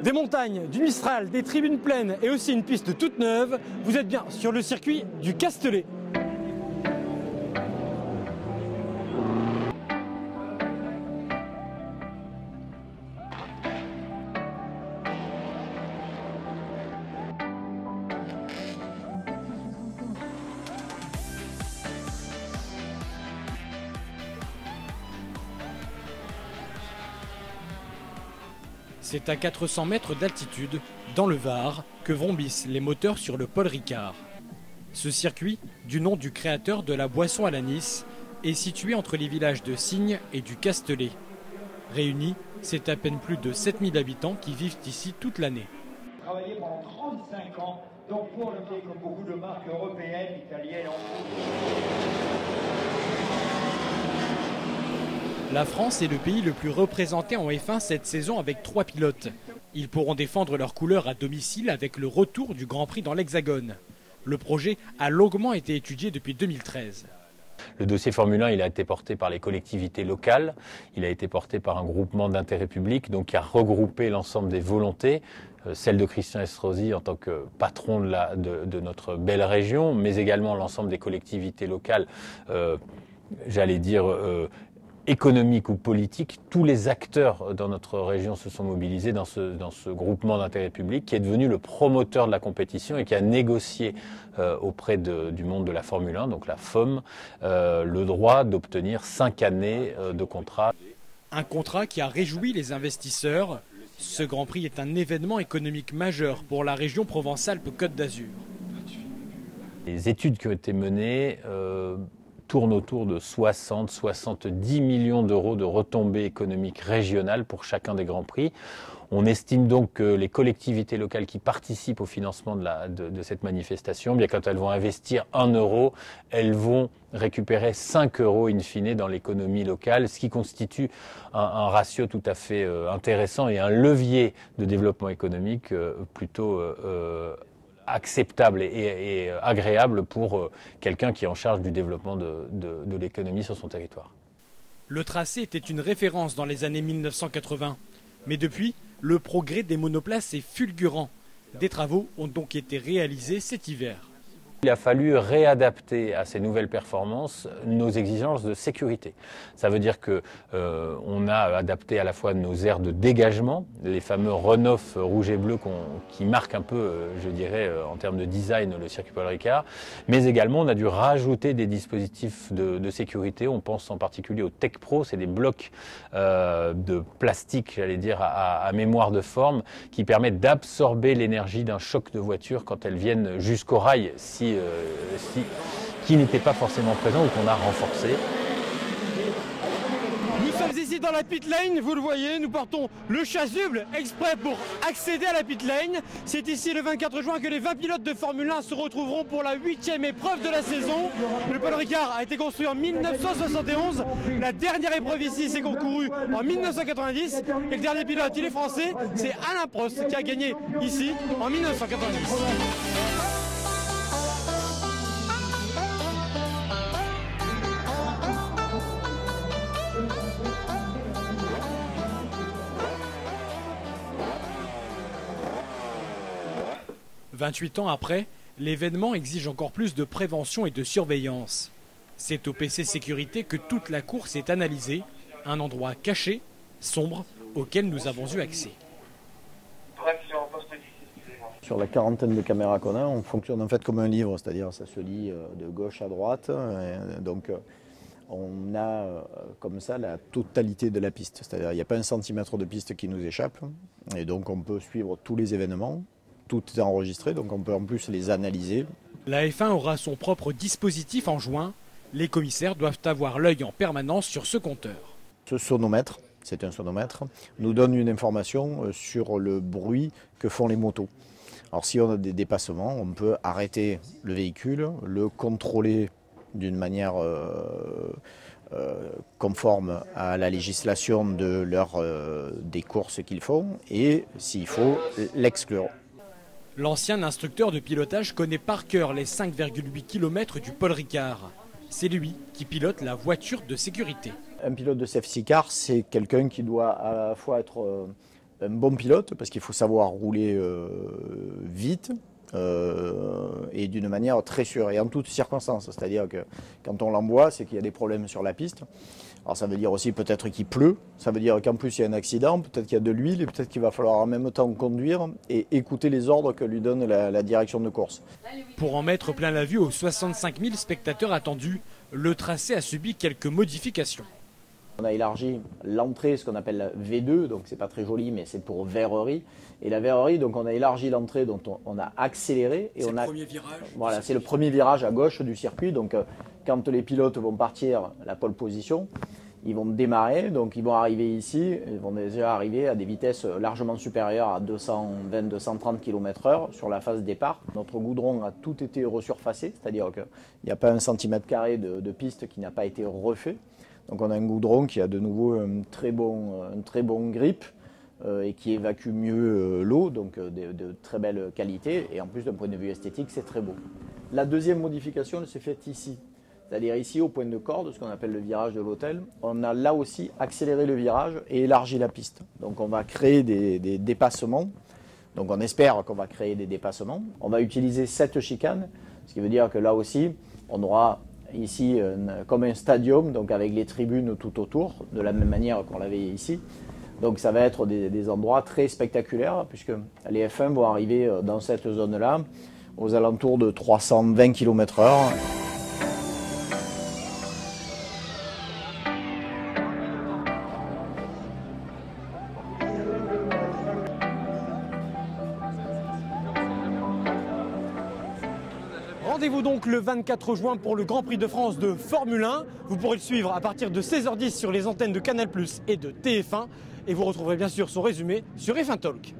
Des montagnes, du Mistral, des tribunes pleines et aussi une piste toute neuve, vous êtes bien sur le circuit du Castellet. C'est à 400 mètres d'altitude, dans le Var, que vrombissent les moteurs sur le Paul Ricard. Ce circuit, du nom du créateur de la boisson à l'anis, est situé entre les villages de Signes et du Castellet. Réunis, c'est à peine plus de 7000 habitants qui vivent ici toute l'année. Travaillé pendant 35 ans, donc pour le pied comme beaucoup de marques européennes, italiennes, La France est le pays le plus représenté en F1 cette saison avec 3 pilotes. Ils pourront défendre leurs couleurs à domicile avec le retour du Grand Prix dans l'Hexagone. Le projet a longuement été étudié depuis 2013. Le dossier Formule 1, il a été porté par les collectivités locales, il a été porté par un groupement d'intérêt public, donc qui a regroupé l'ensemble des volontés, celle de Christian Estrosi en tant que patron de notre belle région, mais également l'ensemble des collectivités locales, j'allais dire économiques ou politiques. Tous les acteurs dans notre région se sont mobilisés dans ce groupement d'intérêt public qui est devenu le promoteur de la compétition et qui a négocié auprès du monde de la Formule 1, donc la FOM, le droit d'obtenir 5 années de contrat. Un contrat qui a réjoui les investisseurs. Ce Grand Prix est un événement économique majeur pour la région Provence-Alpes-Côte d'Azur. Les études qui ont été menées tourne autour de 60-70 millions d'euros de retombées économiques régionales pour chacun des Grands Prix. On estime donc que les collectivités locales qui participent au financement de cette manifestation, bien quand elles vont investir 1 euro, elles vont récupérer 5 euros in fine dans l'économie locale, ce qui constitue un ratio tout à fait intéressant et un levier de développement économique plutôt acceptable et agréable pour quelqu'un qui est en charge du développement de l'économie sur son territoire. Le tracé était une référence dans les années 1980. Mais depuis, le progrès des monoplaces est fulgurant. Des travaux ont donc été réalisés cet hiver. Il a fallu réadapter à ces nouvelles performances nos exigences de sécurité. Ça veut dire que on a adapté à la fois nos aires de dégagement, les fameux run-off rouge et bleu qui marquent un peu, je dirais, en termes de design le circuit Paul Ricard, mais également on a dû rajouter des dispositifs de sécurité. On pense en particulier au Tech Pro, c'est des blocs de plastique, j'allais dire, à mémoire de forme, qui permettent d'absorber l'énergie d'un choc de voiture quand elles viennent jusqu'au rail, qui n'était pas forcément présent ou qu'on a renforcé. Nous sommes ici dans la pit lane, vous le voyez, nous portons le chasuble exprès pour accéder à la pit lane. C'est ici le 24 juin que les 20 pilotes de Formule 1 se retrouveront pour la 8e épreuve de la saison. Le Paul Ricard a été construit en 1971, la dernière épreuve ici s'est concourue en 1990 et le dernier pilote, il est français, c'est Alain Prost qui a gagné ici en 1990. 28 ans après, l'événement exige encore plus de prévention et de surveillance. C'est au PC Sécurité que toute la course est analysée, un endroit caché, sombre, auquel nous avons eu accès. Sur la quarantaine de caméras qu'on a, on fonctionne en fait comme un livre, c'est-à-dire ça se lit de gauche à droite. Donc on a comme ça la totalité de la piste, c'est-à-dire il n'y a pas un centimètre de piste qui nous échappe. Et donc on peut suivre tous les événements. Tout est enregistré, donc on peut en plus les analyser. La F1 aura son propre dispositif en juin. Les commissaires doivent avoir l'œil en permanence sur ce compteur. Ce sonomètre, c'est un sonomètre, nous donne une information sur le bruit que font les motos. Alors si on a des dépassements, on peut arrêter le véhicule, le contrôler d'une manière conforme à la législation des courses qu'ils font et s'il faut l'exclure. L'ancien instructeur de pilotage connaît par cœur les 5,8 km du Paul Ricard. C'est lui qui pilote la voiture de sécurité. Un pilote de safety car, c'est quelqu'un qui doit à la fois être un bon pilote, parce qu'il faut savoir rouler vite et d'une manière très sûre et en toutes circonstances. C'est-à-dire que quand on l'envoie, c'est qu'il y a des problèmes sur la piste. Alors ça veut dire aussi peut-être qu'il pleut, ça veut dire qu'en plus il y a un accident, peut-être qu'il y a de l'huile et peut-être qu'il va falloir en même temps conduire et écouter les ordres que lui donne la direction de course. Pour en mettre plein la vue aux 65 000 spectateurs attendus, le tracé a subi quelques modifications. On a élargi l'entrée, ce qu'on appelle la V2, donc c'est pas très joli, mais c'est pour verrerie. Et la verrerie, donc on a élargi l'entrée, dont on a accéléré. C'est le premier virage. Voilà, c'est le premier virage à gauche du circuit. Donc quand les pilotes vont partir la pole position, ils vont démarrer, donc ils vont arriver ici, ils vont déjà arriver à des vitesses largement supérieures à 220-230 km/h sur la phase départ. Notre goudron a tout été resurfacé, c'est-à-dire qu'il n'y a pas 1 cm² de piste qui n'a pas été refait. Donc on a un goudron qui a de nouveau un très bon grip et qui évacue mieux l'eau, donc de très belle qualité. Et en plus d'un point de vue esthétique, c'est très beau. La deuxième modification, elle s'est faite ici. C'est-à-dire ici au point de corde, ce qu'on appelle le virage de l'hôtel, on a là aussi accéléré le virage et élargi la piste. Donc on va créer des dépassements. Donc on espère qu'on va créer des dépassements. On va utiliser 7 chicanes, ce qui veut dire que là aussi, on aura ici comme un stadium, donc avec les tribunes tout autour, de la même manière qu'on l'avait ici. Donc ça va être des endroits très spectaculaires, puisque les F1 vont arriver dans cette zone-là aux alentours de 320 km/h. Rendez-vous donc le 24 juin pour le Grand Prix de France de Formule 1. Vous pourrez le suivre à partir de 16h10 sur les antennes de Canal+ et de TF1. Et vous retrouverez bien sûr son résumé sur F1 Talk.